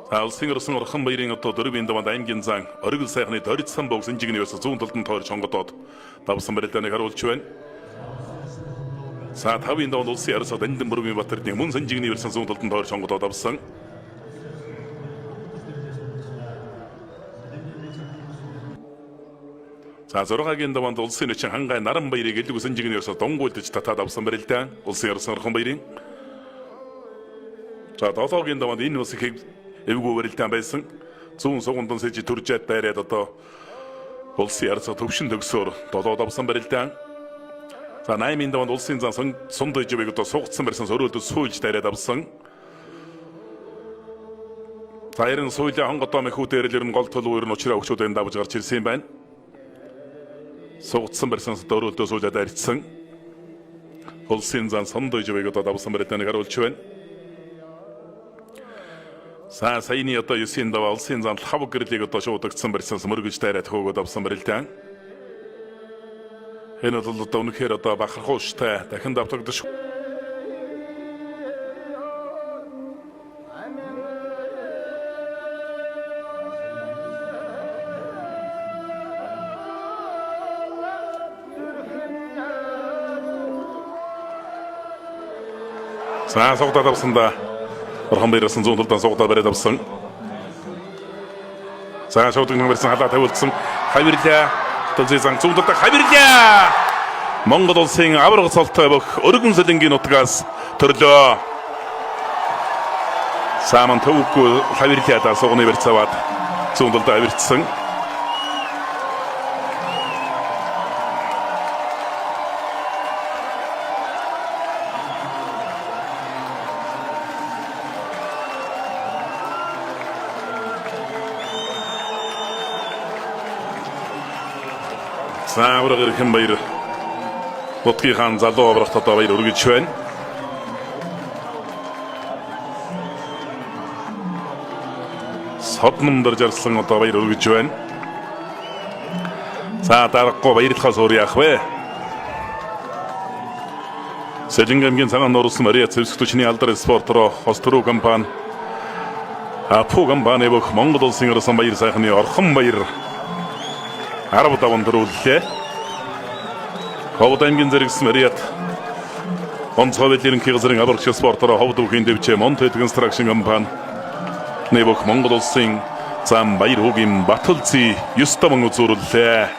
Улсын орсон орхон баярын одоо дөрвийн даванд аймгийн зан оргил сайхны дөрвсөн бог сэнжигнээс зүүн талд нь тойрч хонгодод давсан барилдааныг харуулж байна. За тавын даванд улсын арсаа Дандин Бүрмийн Батэрдны мөн сэнжигний версэн зүүн талд нь тойрч хонгодод давсан. За 6-гийн даванд улсын өчн хангай наран баярыг элэг сэнжигнээс донгуйлдж татаад авсан барилдаан улсын орсон орхон баярын. За 7-гийн даванд энэ ус их эвгүй барилдаан байсан. Зүүн сугундын сэжи төржээд дайраад одоо улсын арсаа төвшин төгсөөр 7 давсан барилдаан. За 8-ийн даванд улсын зан сундаж ивэг одоо сугцсан барьсан сөрөөлдөд сүйж дайраад авсан. За ярин сүйлийн хонгодоо мэхүүдээр л гол төлөв нь учраа өгчүүдэн давж гарч ирсэн юм байна. Сугцсан барьсан сөрөөлдөд сүйжээд дайрцсан. Улсын зан сундаж ивэг одоо давсан барилдааныг харуулж байна. За саяны одоо 9-ийн даваа улсын зан хав гэрлийг одоо шуудагдсан барьсан мөргөж дайраад хөөгд авсан барилдаан. Энэ бол одоо үнэхээр одоо бахархууштай дахин давтагдаж. За согдоод авсандаа орхон баярсан зүүн талдаа суугаад бариад авсан. За шуудаг нэмэрсэн халаа тавилдсан. Хавирлаа. Толзын зүүн талдаа хавирлаа. Монгол улсын авраг цолтой бөх өргөн солингийн нутгаас төрлөө. Сааман төвгүй хавирлаа суугны барьцаваад зүүн талдаа хавирцсан. За авраг ирхэн баяр Лутгийн хаан залуу аврагт одоо баяр өргөж байна. Содномдор жарслан одоо баяр өргөж байна. За дараагүй баярлахаас өөр яах вэ? Сэлинgamгийн цагаан нуурсан Мария Цэвсгтүчний алдар спортроо хоструу компани Апу компани бөх Монгол улсын орсон баяр сайхны орхон баяр 10 даван дөрвөллээ. Ховд аймгийн зэрэгс Мариат онцгой ерөнхий газрын аврагч спортороо ховд өвхийн дэвчээ Монтед констракшн компани нэвх Монгол улсын зам баяр хүүгийн Баталци 9 даван үзүүллээ.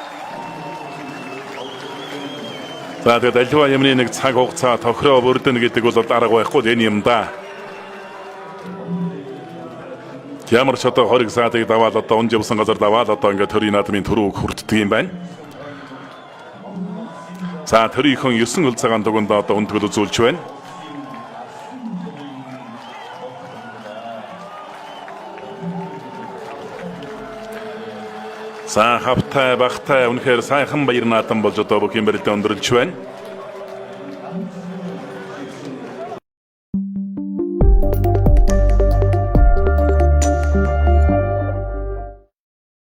За тэгээд альва юмны нэг цаг хугацаа тохироо бүрдэн гэдэг бол арга байхгүй энэ юм да. Ямар ч одоо 20 саатыг даваад одоо он живсан газар даваад одоо ингээд төрийн наадмын төрөг хүртдэг юм байна. За төрийнхэн 9 хөл цагаан дугуйнд одоо өнтгөл үзүүлж байна. За хавтай багтай үнэхээр сайхан баяр наадам болж одоо бүхэн барилдаа өндөрлж байна.